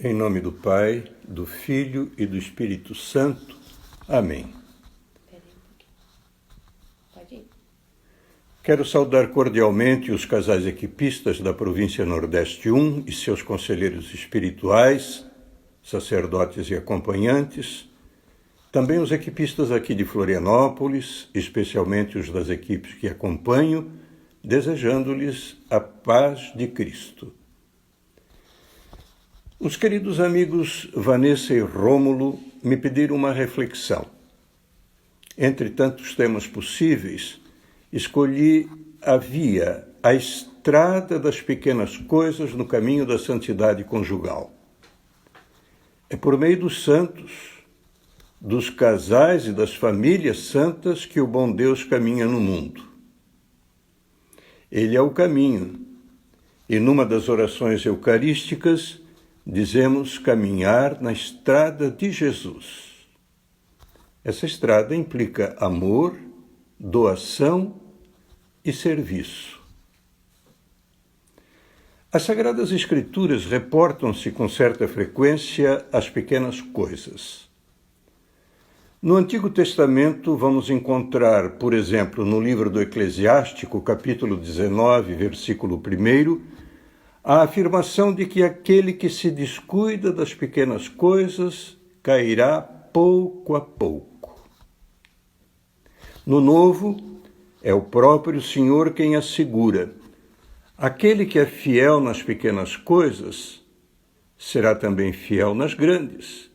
Em nome do Pai, do Filho e do Espírito Santo. Amém. Pode ir. Quero saudar cordialmente os casais equipistas da província Nordeste 1 e seus conselheiros espirituais, sacerdotes e acompanhantes, também os equipistas aqui de Florianópolis, especialmente os das equipes que acompanho, desejando-lhes a paz de Cristo. Os queridos amigos Vanessa e Rômulo me pediram uma reflexão. Entre tantos temas possíveis, escolhi a estrada das pequenas coisas no caminho da santidade conjugal. É por meio dos santos, dos casais e das famílias santas que o bom Deus caminha no mundo. Ele é o caminho, e numa das orações eucarísticas, dizemos caminhar na estrada de Jesus. Essa estrada implica amor, doação e serviço. As Sagradas Escrituras reportam-se com certa frequência às pequenas coisas. No Antigo Testamento vamos encontrar, por exemplo, no livro do Eclesiástico, capítulo 19, versículo 1, a afirmação de que aquele que se descuida das pequenas coisas cairá pouco a pouco. No Novo, é o próprio Senhor quem assegura: aquele que é fiel nas pequenas coisas será também fiel nas grandes.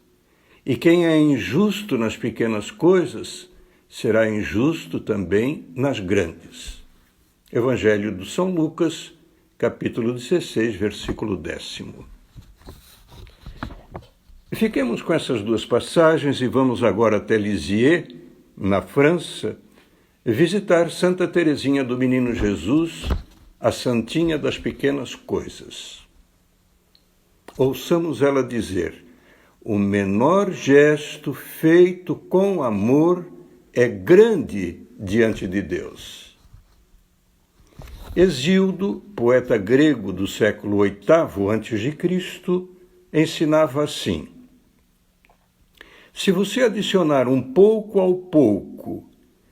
E quem é injusto nas pequenas coisas será injusto também nas grandes. Evangelho de São Lucas, capítulo 16, versículo 10. Fiquemos com essas duas passagens e vamos agora até Lisieux, na França, visitar Santa Teresinha do Menino Jesus, a santinha das pequenas coisas. Ouçamos ela dizer: o menor gesto feito com amor é grande diante de Deus. Hesíodo, poeta grego do século VIII a.C., ensinava assim: se você adicionar um pouco ao pouco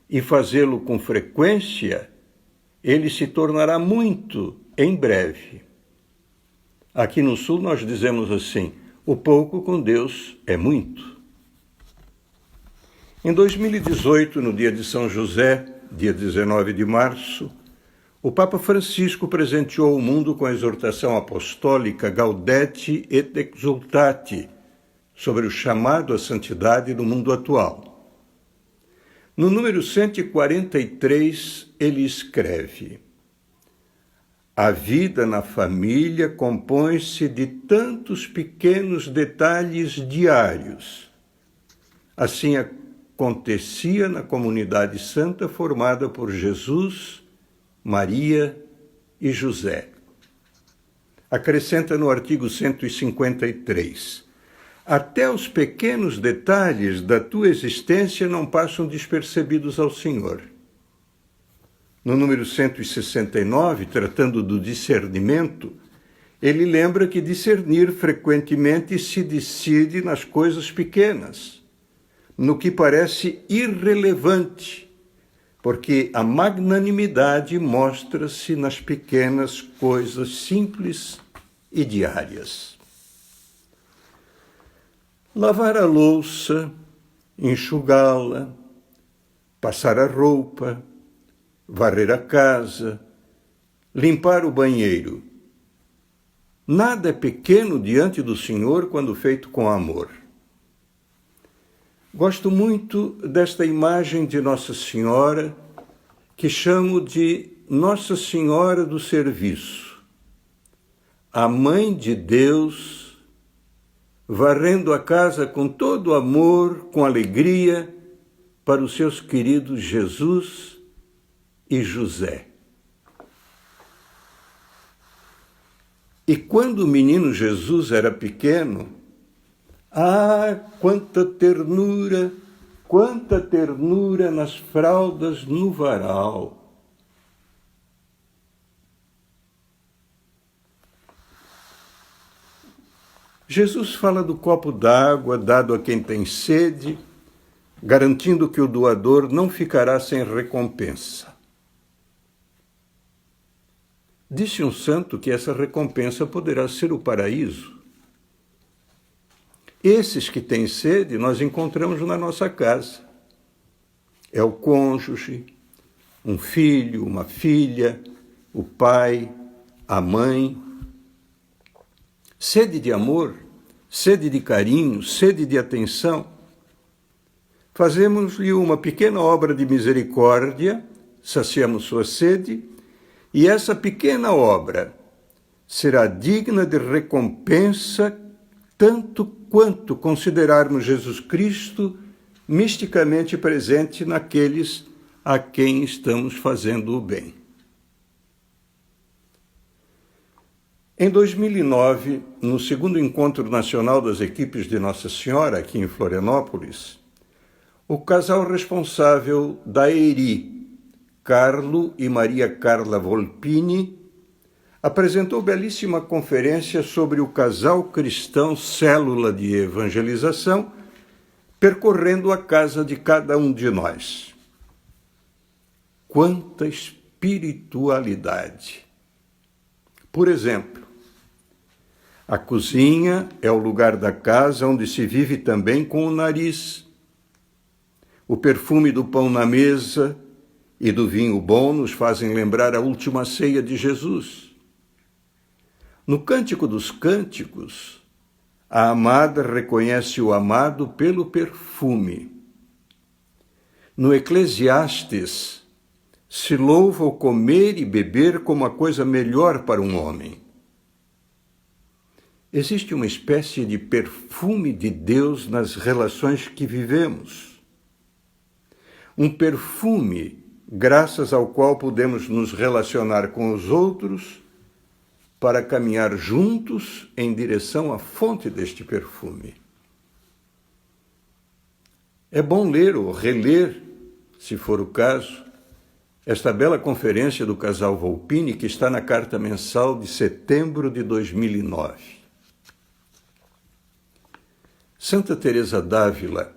e fazê-lo com frequência, ele se tornará muito em breve. Aqui no Sul nós dizemos assim: o pouco com Deus é muito. Em 2018, no dia de São José, dia 19 de março, o Papa Francisco presenteou o mundo com a exortação apostólica Gaudete et Exsultate, sobre o chamado à santidade do mundo atual. No número 143, ele escreve: a vida na família compõe-se de tantos pequenos detalhes diários. Assim acontecia na comunidade santa formada por Jesus, Maria e José. Acrescenta no artigo 153: até os pequenos detalhes da tua existência não passam despercebidos ao Senhor. No número 169, tratando do discernimento, ele lembra que discernir frequentemente se decide nas coisas pequenas, no que parece irrelevante, porque a magnanimidade mostra-se nas pequenas coisas simples e diárias. Lavar a louça, enxugá-la, passar a roupa, varrer a casa, limpar o banheiro. Nada é pequeno diante do Senhor quando feito com amor. Gosto muito desta imagem de Nossa Senhora, que chamo de Nossa Senhora do Serviço. A Mãe de Deus, varrendo a casa com todo amor, com alegria, para os seus queridos Jesus e José. E quando o menino Jesus era pequeno, quanta ternura nas fraldas no varal. Jesus fala do copo d'água dado a quem tem sede, garantindo que o doador não ficará sem recompensa. Disse um santo que essa recompensa poderá ser o paraíso. Esses que têm sede nós encontramos na nossa casa. É o cônjuge, um filho, uma filha, o pai, a mãe. Sede de amor, sede de carinho, sede de atenção. Fazemos-lhe uma pequena obra de misericórdia, saciamos sua sede, e essa pequena obra será digna de recompensa tanto quanto considerarmos Jesus Cristo misticamente presente naqueles a quem estamos fazendo o bem. Em 2009, no segundo Encontro Nacional das Equipes de Nossa Senhora, aqui em Florianópolis, o casal responsável da EIRI, Carlo e Maria Carla Volpini, apresentou belíssima conferência sobre o casal cristão Célula de Evangelização, percorrendo a casa de cada um de nós. Quanta espiritualidade! Por exemplo, a cozinha é o lugar da casa onde se vive também com o nariz. O perfume do pão na mesa e do vinho bom nos fazem lembrar a última ceia de Jesus. No Cântico dos Cânticos, a amada reconhece o amado pelo perfume. No Eclesiastes, se louva o comer e beber como a coisa melhor para um homem. Existe uma espécie de perfume de Deus nas relações que vivemos. Um perfume graças ao qual podemos nos relacionar com os outros para caminhar juntos em direção à fonte deste perfume. É bom ler ou reler, se for o caso, esta bela conferência do casal Volpini que está na carta mensal de setembro de 2009. Santa Teresa d'Ávila,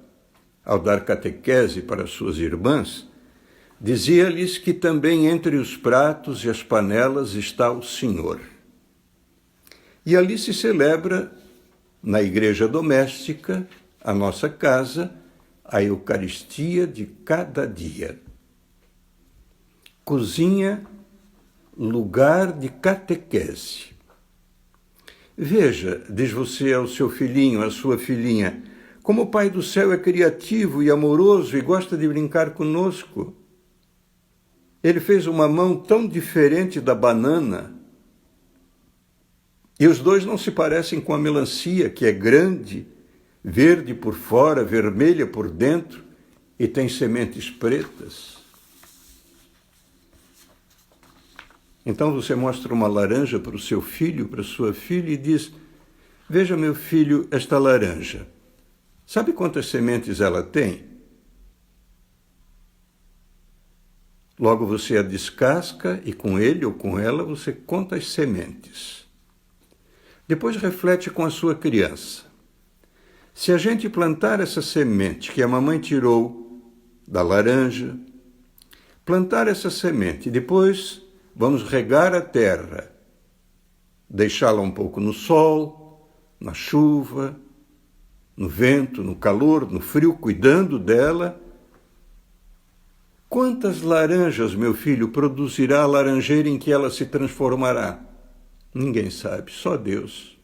ao dar catequese para suas irmãs, dizia-lhes que também entre os pratos e as panelas está o Senhor. E ali se celebra, na igreja doméstica, a nossa casa, a Eucaristia de cada dia. Cozinha, lugar de catequese. Veja, diz você ao seu filhinho, à sua filhinha, como o Pai do Céu é criativo e amoroso e gosta de brincar conosco. Ele fez uma mão tão diferente da banana. E os dois não se parecem com a melancia, que é grande, verde por fora, vermelha por dentro e tem sementes pretas. Então você mostra uma laranja para o seu filho, para a sua filha e diz: veja, meu filho, esta laranja. Sabe quantas sementes ela tem? Logo você a descasca e com ele ou com ela você conta as sementes. Depois reflete com a sua criança. Se a gente plantar essa semente que a mamãe tirou da laranja, plantar essa semente e depois vamos regar a terra, deixá-la um pouco no sol, na chuva, no vento, no calor, no frio, cuidando dela. Quantas laranjas, meu filho, produzirá a laranjeira em que ela se transformará? Ninguém sabe, só Deus.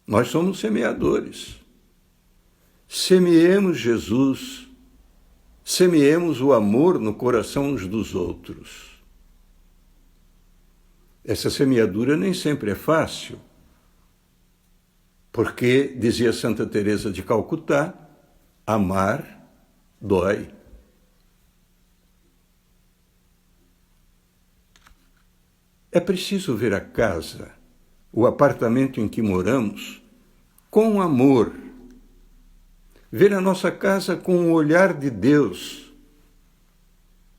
Nós somos semeadores. Semeemos Jesus, semeemos o amor no coração uns dos outros. Essa semeadura nem sempre é fácil, porque, dizia Santa Teresa de Calcutá, amar dói. É preciso ver a casa, o apartamento em que moramos, com amor. Ver a nossa casa com o olhar de Deus,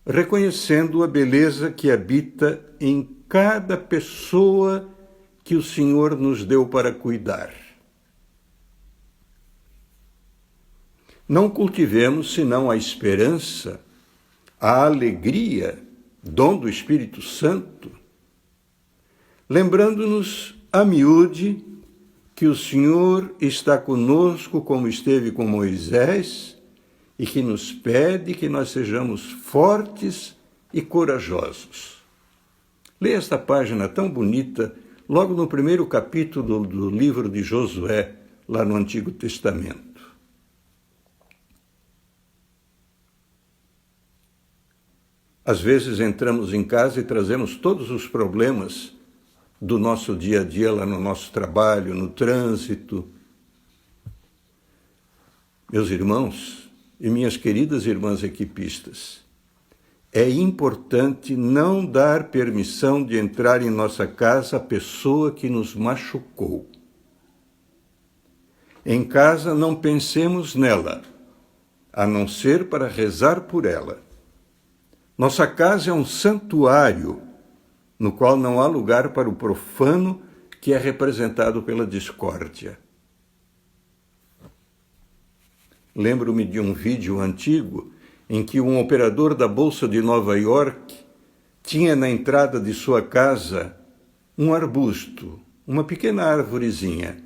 reconhecendo a beleza que habita em cada pessoa que o Senhor nos deu para cuidar. Não cultivemos senão a esperança, a alegria, dom do Espírito Santo, lembrando-nos a miúde que o Senhor está conosco como esteve com Moisés e que nos pede que nós sejamos fortes e corajosos. Leia esta página tão bonita, logo no primeiro capítulo do livro de Josué, lá no Antigo Testamento. Às vezes entramos em casa e trazemos todos os problemas do nosso dia a dia, lá no nosso trabalho, no trânsito. Meus irmãos e minhas queridas irmãs equipistas, é importante não dar permissão de entrar em nossa casa a pessoa que nos machucou. Em casa não pensemos nela, a não ser para rezar por ela. Nossa casa é um santuário, no qual não há lugar para o profano, que é representado pela discórdia. Lembro-me de um vídeo antigo em que um operador da Bolsa de Nova York tinha na entrada de sua casa um arbusto, uma pequena arvorezinha.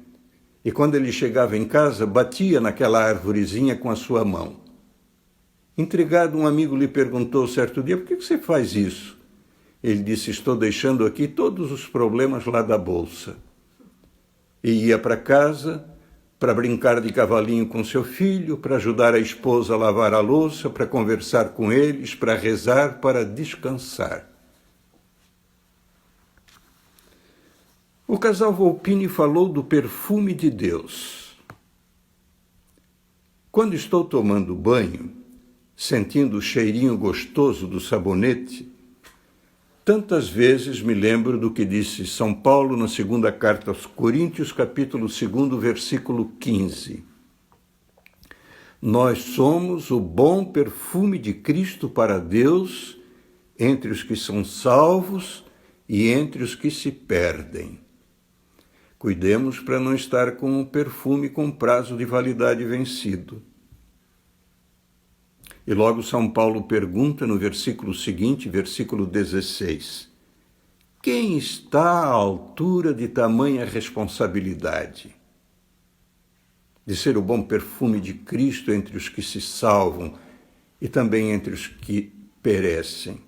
E quando ele chegava em casa, batia naquela arvorezinha com a sua mão. Intrigado, um amigo lhe perguntou certo dia: por que você faz isso? Ele disse: estou deixando aqui todos os problemas lá da bolsa. E ia para casa para brincar de cavalinho com seu filho, para ajudar a esposa a lavar a louça, para conversar com eles, para rezar, para descansar. O casal Volpini falou do perfume de Deus. Quando estou tomando banho, sentindo o cheirinho gostoso do sabonete, tantas vezes me lembro do que disse São Paulo na segunda carta aos Coríntios, capítulo 2, versículo 15. Nós somos o bom perfume de Cristo para Deus entre os que são salvos e entre os que se perdem. Cuidemos para não estar com um perfume com prazo de validade vencido. E logo São Paulo pergunta no versículo seguinte, versículo 16, quem está à altura de tamanha responsabilidade? De ser o bom perfume de Cristo entre os que se salvam e também entre os que perecem.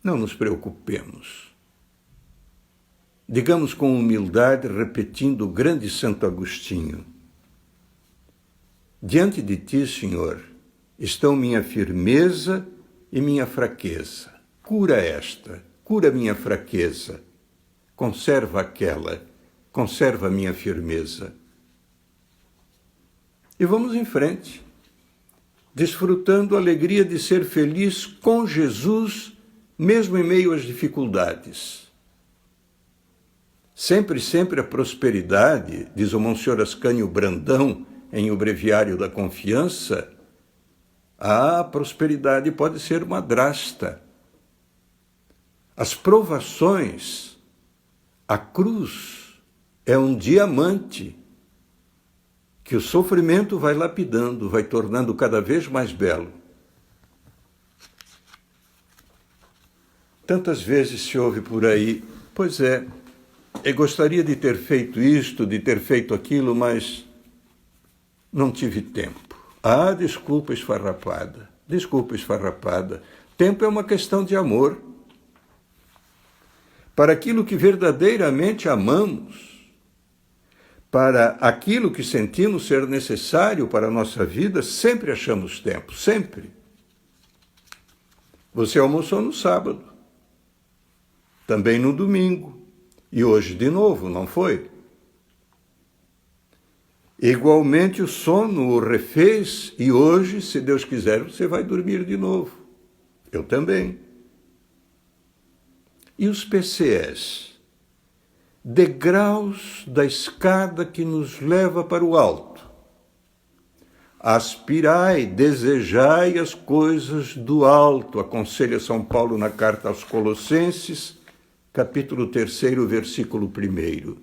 Não nos preocupemos. Digamos com humildade, repetindo o grande Santo Agostinho: diante de ti, Senhor, estão minha firmeza e minha fraqueza. Cura esta, cura minha fraqueza. Conserva aquela, conserva minha firmeza. E vamos em frente, desfrutando a alegria de ser feliz com Jesus, mesmo em meio às dificuldades. Sempre, sempre a prosperidade, diz o Monsenhor Ascânio Brandão, em O Breviário da Confiança, a prosperidade pode ser uma drasta. As provações, a cruz, é um diamante que o sofrimento vai lapidando, vai tornando cada vez mais belo. Tantas vezes se ouve por aí: pois é, eu gostaria de ter feito isto, de ter feito aquilo, mas não tive tempo. Ah, desculpa esfarrapada, desculpa esfarrapada. Tempo é uma questão de amor. Para aquilo que verdadeiramente amamos, para aquilo que sentimos ser necessário para a nossa vida, sempre achamos tempo, sempre. Você almoçou no sábado, também no domingo, e hoje de novo, não foi? Igualmente o sono o refez e hoje, se Deus quiser, você vai dormir de novo. Eu também. E os PCS? Degraus da escada que nos leva para o alto. Aspirai, desejai as coisas do alto, aconselha São Paulo na carta aos Colossenses, capítulo 3, versículo 1.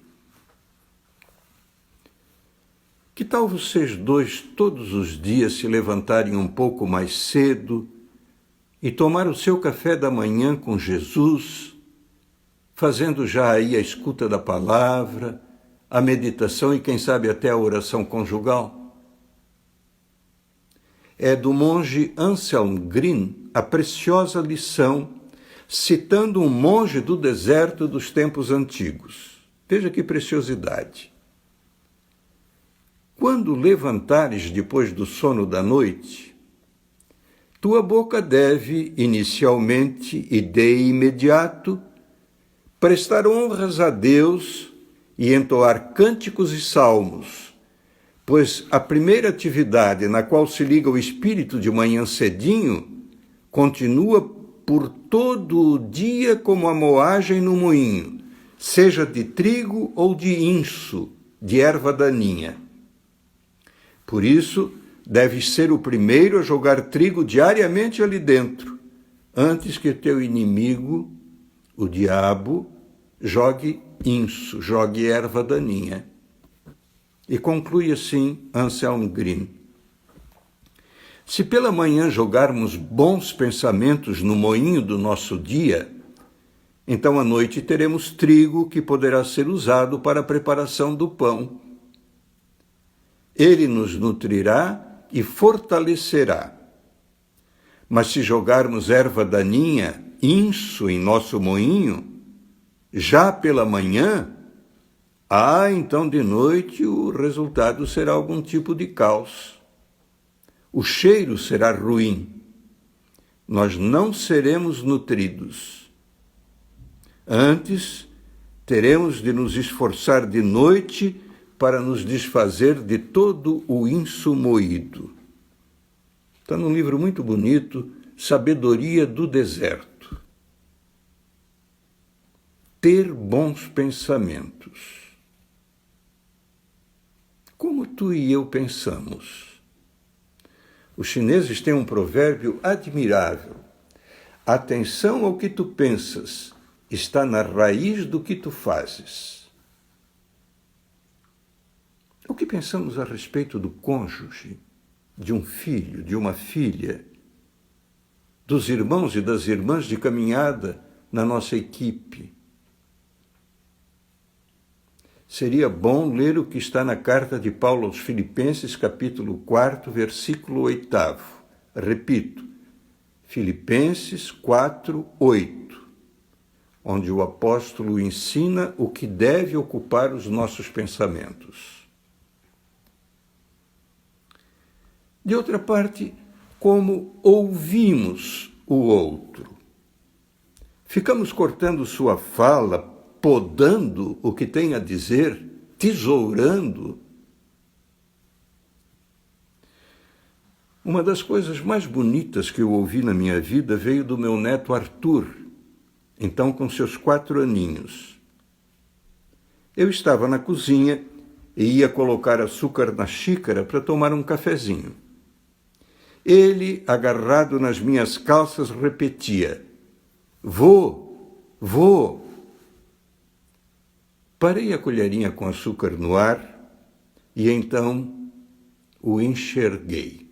Que tal vocês dois todos os dias se levantarem um pouco mais cedo e tomar o seu café da manhã com Jesus, fazendo já aí a escuta da palavra, a meditação e quem sabe até a oração conjugal? É do monge Anselm Green a preciosa lição, citando um monge do deserto dos tempos antigos. Veja que preciosidade. Quando levantares depois do sono da noite, tua boca deve, inicialmente e de imediato, prestar honras a Deus e entoar cânticos e salmos, pois a primeira atividade na qual se liga o espírito de manhã cedinho continua por todo o dia como a moagem no moinho, seja de trigo ou de inso, de erva daninha. Por isso, deves ser o primeiro a jogar trigo diariamente ali dentro, antes que teu inimigo, o diabo, jogue inso, jogue erva daninha. E conclui assim Anselm Green. Se pela manhã jogarmos bons pensamentos no moinho do nosso dia, então à noite teremos trigo que poderá ser usado para a preparação do pão. Ele nos nutrirá e fortalecerá. Mas se jogarmos erva daninha, inso, em nosso moinho, já pela manhã, então de noite o resultado será algum tipo de caos. O cheiro será ruim. Nós não seremos nutridos. Antes, teremos de nos esforçar de noite para nos desfazer de todo o inso moído. Está num livro muito bonito, Sabedoria do Deserto. Ter bons pensamentos. Como tu e eu pensamos? Os chineses têm um provérbio admirável. Atenção ao que tu pensas, está na raiz do que tu fazes. O que pensamos a respeito do cônjuge, de um filho, de uma filha, dos irmãos e das irmãs de caminhada na nossa equipe? Seria bom ler o que está na carta de Paulo aos Filipenses, capítulo 4, versículo 8. Repito, Filipenses 4, 8, onde o apóstolo ensina o que deve ocupar os nossos pensamentos. De outra parte, como ouvimos o outro. Ficamos cortando sua fala, podando o que tem a dizer, tesourando. Uma das coisas mais bonitas que eu ouvi na minha vida veio do meu neto Arthur, então com seus 4 aninhos. Eu estava na cozinha e ia colocar açúcar na xícara para tomar um cafezinho. Ele, agarrado nas minhas calças, repetia: "Vô, vô". Parei a colherinha com açúcar no ar e então o enxerguei.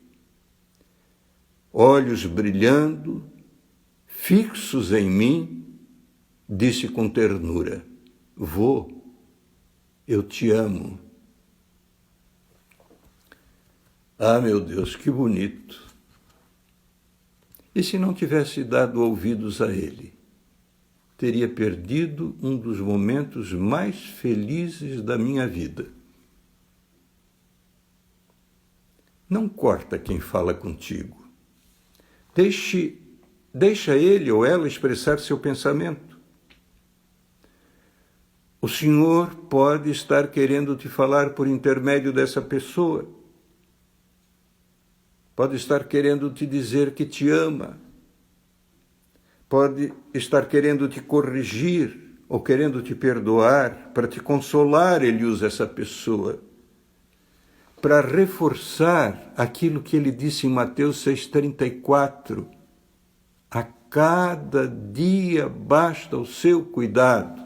Olhos brilhando, fixos em mim, disse com ternura: "Vô, eu te amo". Ah, meu Deus, que bonito! E se não tivesse dado ouvidos a ele? Teria perdido um dos momentos mais felizes da minha vida. Não corta quem fala contigo. Deixa ele ou ela expressar seu pensamento. O Senhor pode estar querendo te falar por intermédio dessa pessoa. Pode estar querendo te dizer que te ama. Pode estar querendo te corrigir ou querendo te perdoar. Para te consolar, ele usa essa pessoa. Para reforçar aquilo que ele disse em Mateus 6,34. A cada dia basta o seu cuidado.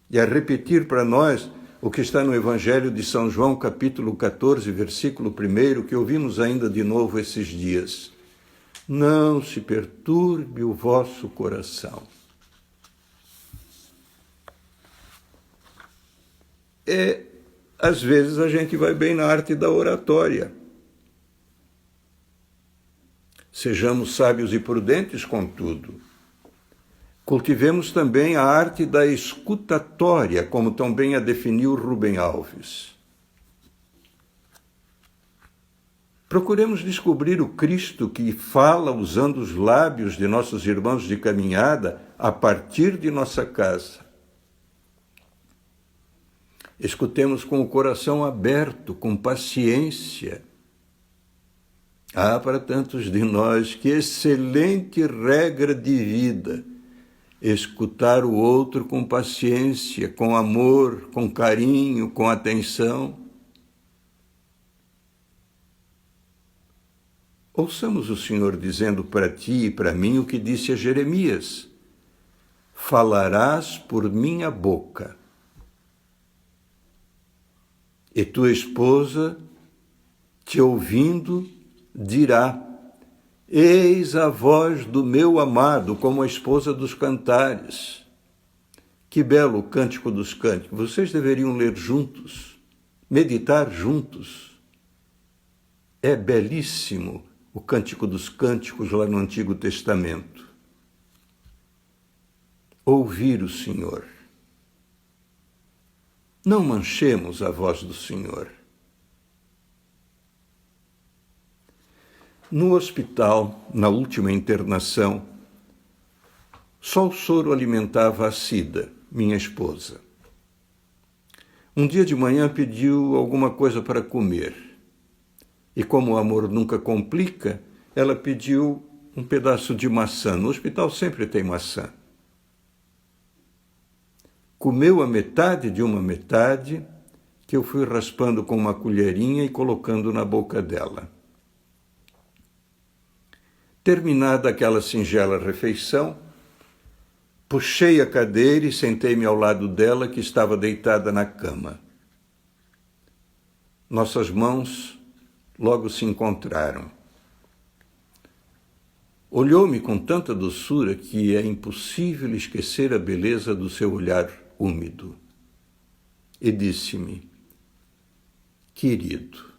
E a repetir para nós o que está no Evangelho de São João, capítulo 14, versículo 1, que ouvimos ainda de novo esses dias. Não se perturbe o vosso coração. Às vezes a gente vai bem na arte da oratória. Sejamos sábios e prudentes, contudo. Cultivemos também a arte da escutatória, como tão bem a definiu Rubem Alves. Procuremos descobrir o Cristo que fala usando os lábios de nossos irmãos de caminhada a partir de nossa casa. Escutemos com o coração aberto, com paciência. Para tantos de nós, que excelente regra de vida! Escutar o outro com paciência, com amor, com carinho, com atenção. Ouçamos o Senhor dizendo para ti e para mim o que disse a Jeremias: falarás por minha boca, e tua esposa, te ouvindo, dirá: eis a voz do meu amado, como a esposa dos cantares. Que belo o Cântico dos Cânticos. Vocês deveriam ler juntos, meditar juntos. É belíssimo o Cântico dos Cânticos lá no Antigo Testamento. Ouvir o Senhor. Não manchemos a voz do Senhor. No hospital, na última internação, só o soro alimentava a Cida, minha esposa. Um dia de manhã pediu alguma coisa para comer. E como o amor nunca complica, ela pediu um pedaço de maçã. No hospital sempre tem maçã. Comeu a metade de uma metade, que eu fui raspando com uma colherinha e colocando na boca dela. Terminada aquela singela refeição, puxei a cadeira e sentei-me ao lado dela, que estava deitada na cama. Nossas mãos logo se encontraram. Olhou-me com tanta doçura que é impossível esquecer a beleza do seu olhar úmido. E disse-me: querido.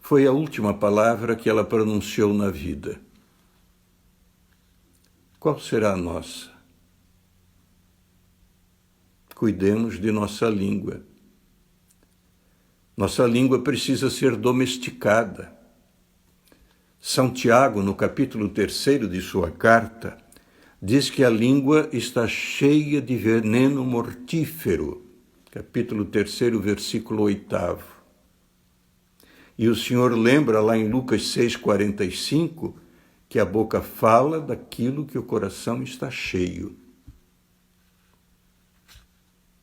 Foi a última palavra que ela pronunciou na vida. Qual será a nossa? Cuidemos de nossa língua. Nossa língua precisa ser domesticada. São Tiago, no capítulo 3 de sua carta, diz que a língua está cheia de veneno mortífero. Capítulo 3, versículo 8. E o Senhor lembra lá em Lucas 6,45 que a boca fala daquilo que o coração está cheio.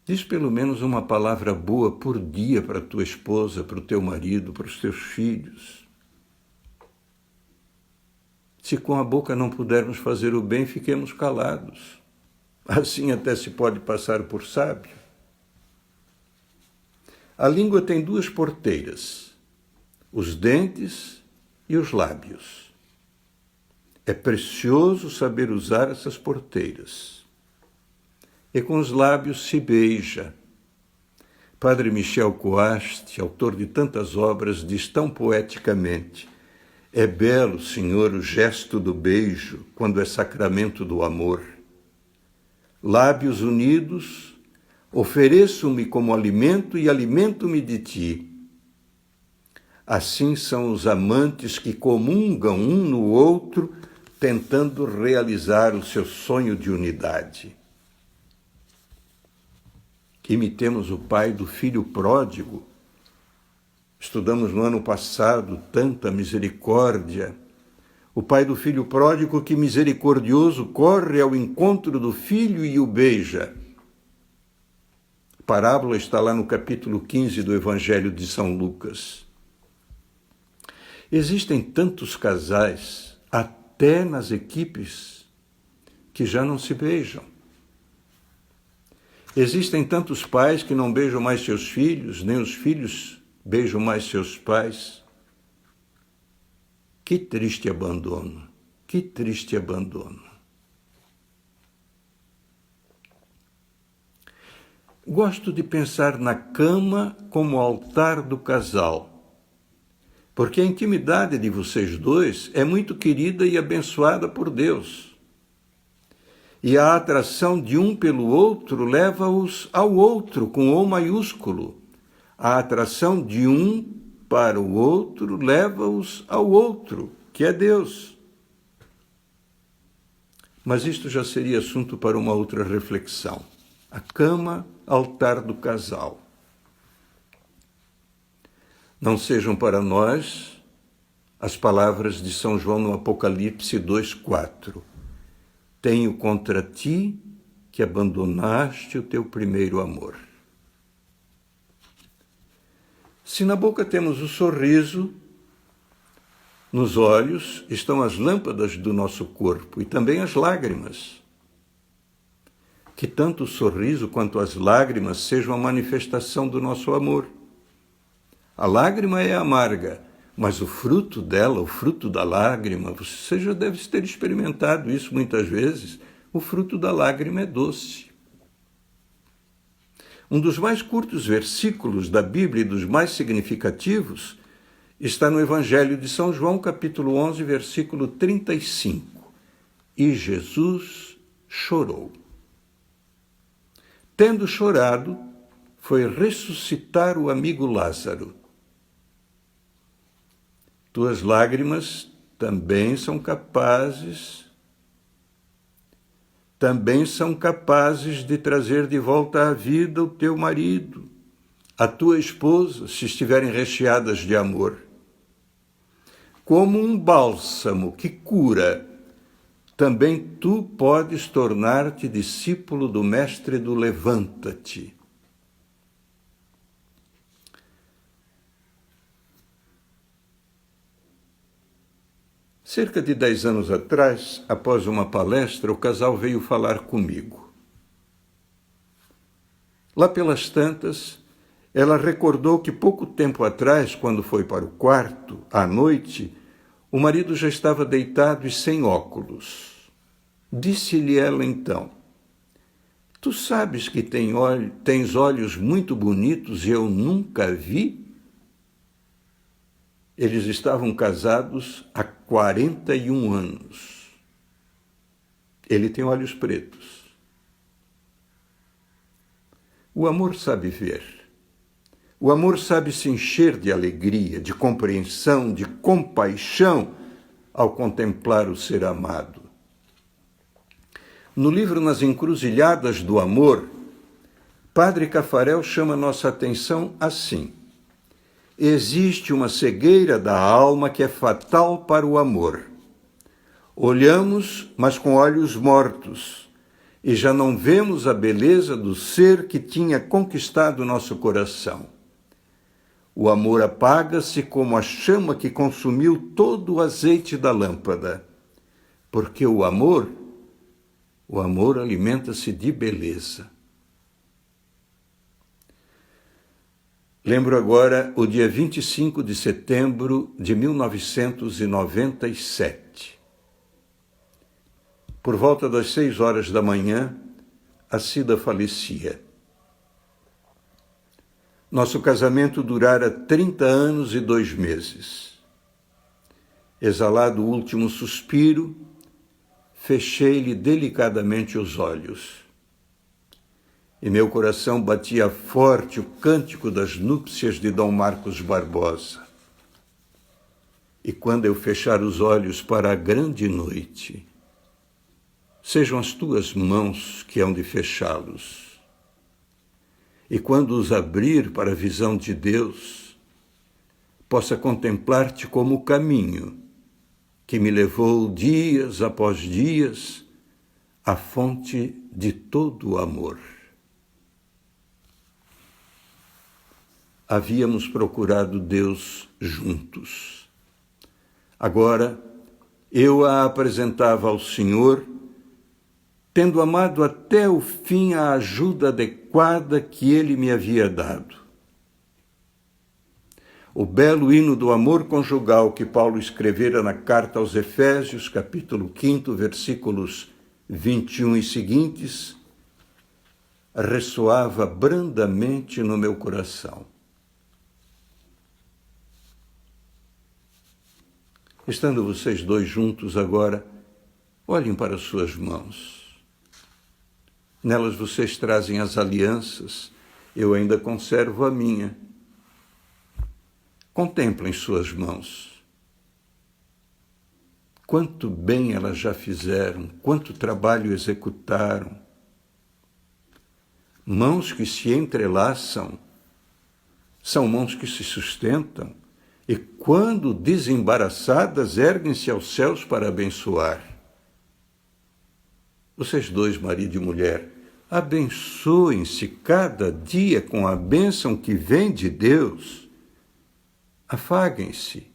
Diz pelo menos uma palavra boa por dia para a tua esposa, para o teu marido, para os teus filhos. Se com a boca não pudermos fazer o bem, fiquemos calados. Assim até se pode passar por sábio. A língua tem duas porteiras: os dentes e os lábios. É precioso saber usar essas porteiras. E com os lábios se beija. Padre Michel Coaste, autor de tantas obras, diz tão poeticamente: é belo, Senhor, o gesto do beijo, quando é sacramento do amor. Lábios unidos, ofereço-me como alimento e alimento-me de ti. Assim são os amantes que comungam um no outro, tentando realizar o seu sonho de unidade. Imitemos o pai do filho pródigo. Estudamos no ano passado tanta misericórdia. O pai do filho pródigo que misericordioso corre ao encontro do filho e o beija. A parábola está lá no capítulo 15 do Evangelho de São Lucas. Existem tantos casais, até nas equipes, que já não se beijam. Existem tantos pais que não beijam mais seus filhos, nem os filhos beijam mais seus pais. Que triste abandono, que triste abandono. Gosto de pensar na cama como altar do casal, porque a intimidade de vocês dois é muito querida e abençoada por Deus. E a atração de um pelo outro leva-os ao outro, com O maiúsculo. A atração de um para o outro leva-os ao outro, que é Deus. Mas isto já seria assunto para uma outra reflexão. A cama, altar do casal. Não sejam para nós as palavras de São João no Apocalipse 2,4. Tenho contra ti que abandonaste o teu primeiro amor. Se na boca temos o sorriso, nos olhos estão as lâmpadas do nosso corpo e também as lágrimas. Que tanto o sorriso quanto as lágrimas sejam a manifestação do nosso amor. A lágrima é amarga, mas o fruto dela, o fruto da lágrima, você já deve ter experimentado isso muitas vezes, o fruto da lágrima é doce. Um dos mais curtos versículos da Bíblia e dos mais significativos está no Evangelho de São João, capítulo 11, versículo 35. E Jesus chorou. Tendo chorado, foi ressuscitar o amigo Lázaro. Tuas lágrimas também são capazes de trazer de volta à vida o teu marido, a tua esposa, se estiverem recheadas de amor. Como um bálsamo que cura, também tu podes tornar-te discípulo do mestre do levanta-te. Cerca de 10 anos atrás, após uma palestra, o casal veio falar comigo. Lá pelas tantas, ela recordou que pouco tempo atrás, quando foi para o quarto, à noite, o marido já estava deitado e sem óculos. Disse-lhe ela então: tu sabes que tens olhos muito bonitos e eu nunca vi? Eles estavam casados há 41 anos. Ele tem olhos pretos. O amor sabe ver. O amor sabe se encher de alegria, de compreensão, de compaixão ao contemplar o ser amado. No livro Nas Encruzilhadas do Amor, Padre Cafarel chama nossa atenção assim: existe uma cegueira da alma que é fatal para o amor. Olhamos, mas com olhos mortos, e já não vemos a beleza do ser que tinha conquistado nosso coração. O amor apaga-se como a chama que consumiu todo o azeite da lâmpada, porque o amor alimenta-se de beleza. Lembro agora o dia 25 de setembro de 1997. Por volta das 6 horas da manhã, a Cida falecia. Nosso casamento durara 30 anos e 2 meses. Exalado o último suspiro, fechei-lhe delicadamente os olhos. E meu coração batia forte o cântico das núpcias de Dom Marcos Barbosa. E quando eu fechar os olhos para a grande noite, sejam as tuas mãos que hão de fechá-los. E quando os abrir para a visão de Deus, possa contemplar-te como o caminho que me levou dias após dias à fonte de todo o amor. Havíamos procurado Deus juntos. Agora, eu a apresentava ao Senhor, tendo amado até o fim a ajuda adequada que Ele me havia dado. O belo hino do amor conjugal que Paulo escrevera na carta aos Efésios, capítulo 5, versículos 21 e seguintes, ressoava brandamente no meu coração. Estando vocês dois juntos agora, olhem para suas mãos. Nelas vocês trazem as alianças, eu ainda conservo a minha. Contemplem suas mãos. Quanto bem elas já fizeram, quanto trabalho executaram. Mãos que se entrelaçam, são mãos que se sustentam e, quando desembaraçadas, erguem-se aos céus para abençoar. Vocês dois, marido e mulher, abençoem-se cada dia com a bênção que vem de Deus. Afaguem-se,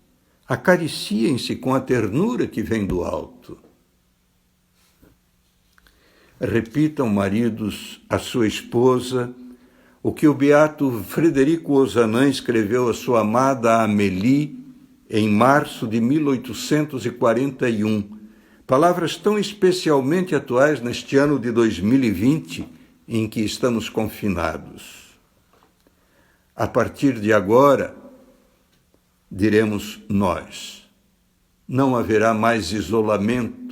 acariciem-se com a ternura que vem do alto. Repitam, maridos, a sua esposa, o que o beato Frederico Ozanam escreveu à sua amada Amélie em março de 1841. Palavras tão especialmente atuais neste ano de 2020, em que estamos confinados. A partir de agora, diremos nós, não haverá mais isolamento.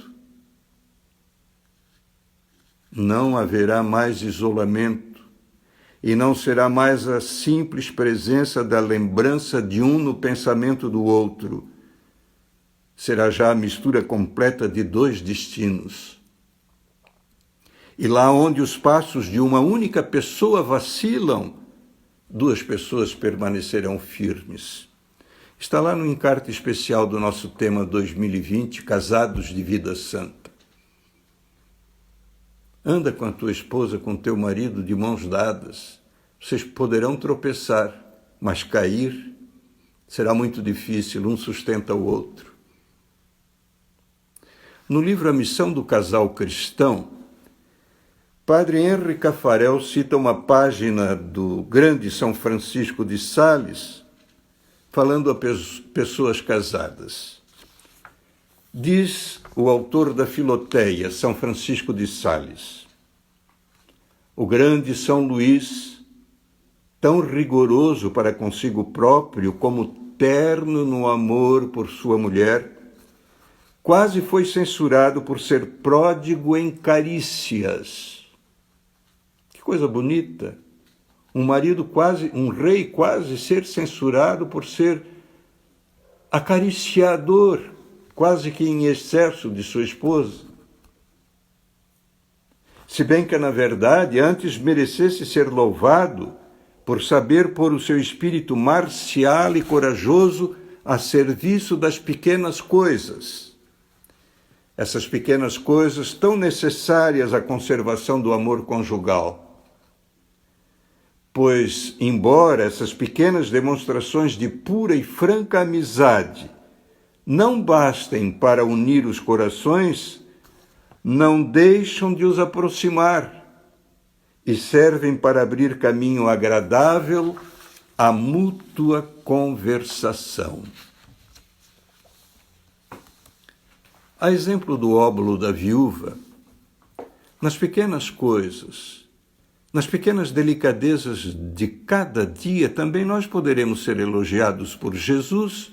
Não haverá mais isolamento e não será mais a simples presença da lembrança de um no pensamento do outro. Será já a mistura completa de dois destinos. E lá onde os passos de uma única pessoa vacilam, duas pessoas permanecerão firmes. Está lá no encarte especial do nosso tema 2020, Casados de Vida Santa. Anda com a tua esposa, com teu marido de mãos dadas. Vocês poderão tropeçar, mas cair será muito difícil, um sustenta o outro. No livro A Missão do Casal Cristão, Padre Henri Caffarel cita uma página do grande São Francisco de Sales, falando a pessoas casadas. Diz o autor da Filoteia, São Francisco de Sales: o grande São Luís, tão rigoroso para consigo próprio como terno no amor por sua mulher, quase foi censurado por ser pródigo em carícias. Que coisa bonita! Um rei quase ser censurado por ser acariciador, quase que em excesso, de sua esposa. Se bem que, na verdade, antes merecesse ser louvado por saber pôr o seu espírito marcial e corajoso a serviço das pequenas coisas. Essas pequenas coisas tão necessárias à conservação do amor conjugal. Pois, embora essas pequenas demonstrações de pura e franca amizade não bastem para unir os corações, não deixam de os aproximar e servem para abrir caminho agradável à mútua conversação. A exemplo do óbolo da viúva, nas pequenas coisas, nas pequenas delicadezas de cada dia, também nós poderemos ser elogiados por Jesus,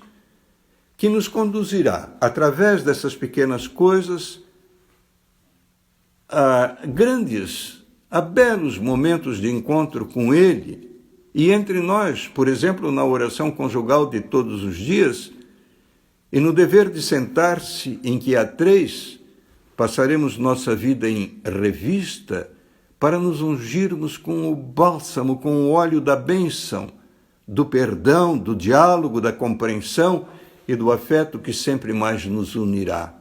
que nos conduzirá, através dessas pequenas coisas, a belos momentos de encontro com Ele, e entre nós, por exemplo, na oração conjugal de todos os dias, e no dever de sentar-se em que há três, passaremos nossa vida em revista para nos ungirmos com o bálsamo, com o óleo da bênção, do perdão, do diálogo, da compreensão e do afeto que sempre mais nos unirá.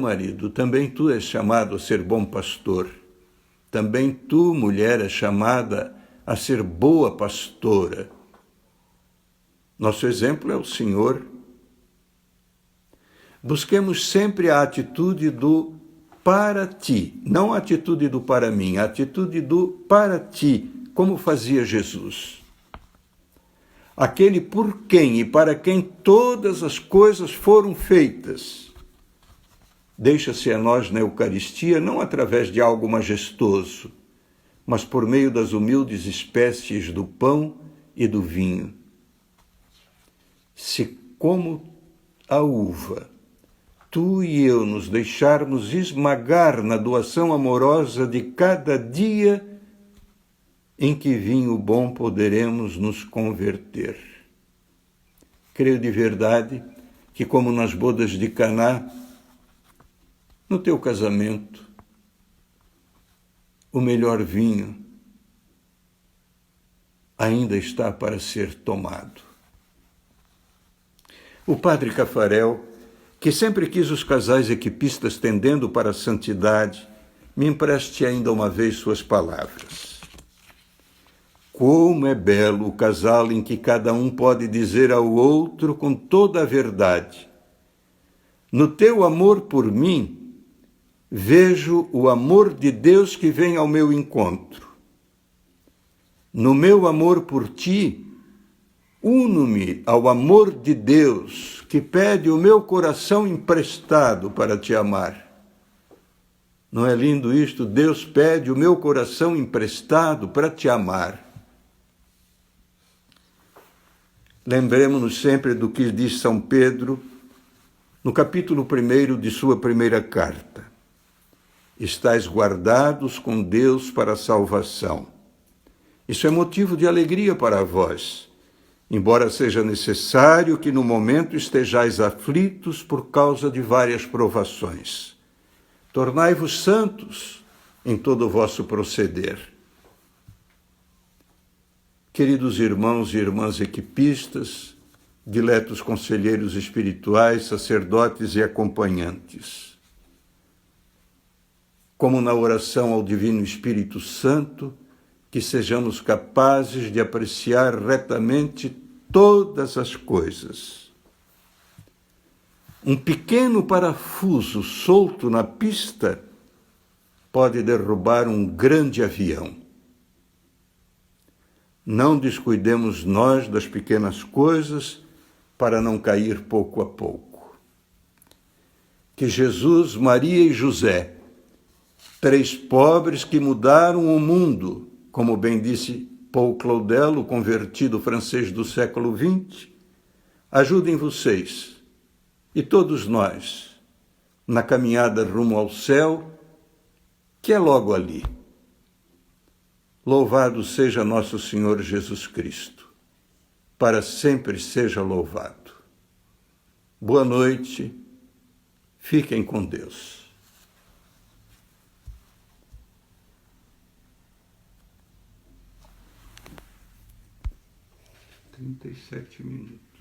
Marido, também tu és chamado a ser bom pastor. Também tu, mulher, és chamada a ser boa pastora. Nosso exemplo é o Senhor, Busquemos sempre a atitude do para ti, não a atitude do para mim, a atitude do para ti, como fazia Jesus. Aquele por quem e para quem todas as coisas foram feitas. Deixa-se a nós na Eucaristia não através de algo majestoso, mas por meio das humildes espécies do pão e do vinho. Se, como a uva, tu e eu nos deixarmos esmagar na doação amorosa de cada dia, em que vinho bom poderemos nos converter. Creio de verdade que, como nas bodas de Caná, no teu casamento, o melhor vinho ainda está para ser tomado. O padre Cafarel, que sempre quis os casais equipistas tendendo para a santidade, me empreste ainda uma vez suas palavras. Como é belo o casal em que cada um pode dizer ao outro com toda a verdade: no teu amor por mim, vejo o amor de Deus que vem ao meu encontro. No meu amor por ti, uno-me ao amor de Deus que pede o meu coração emprestado para te amar. Não é lindo isto? Deus pede o meu coração emprestado para te amar. Lembremos-nos sempre do que diz São Pedro no capítulo 1 de sua primeira carta. Estais guardados com Deus para a salvação. Isso é motivo de alegria para vós, embora seja necessário que no momento estejais aflitos por causa de várias provações. Tornai-vos santos em todo o vosso proceder. Queridos irmãos e irmãs equipistas, diletos conselheiros espirituais, sacerdotes e acompanhantes, como na oração ao Divino Espírito Santo, que sejamos capazes de apreciar retamente todas as coisas. Um pequeno parafuso solto na pista pode derrubar um grande avião. Não descuidemos nós das pequenas coisas para não cair pouco a pouco. Que Jesus, Maria e José, três pobres que mudaram o mundo, como bem disse Paul Claudel, o convertido francês do século XX, ajudem vocês e todos nós na caminhada rumo ao céu, que é logo ali. Louvado seja nosso Senhor Jesus Cristo. Para sempre seja louvado. Boa noite. Fiquem com Deus. 37 minutos.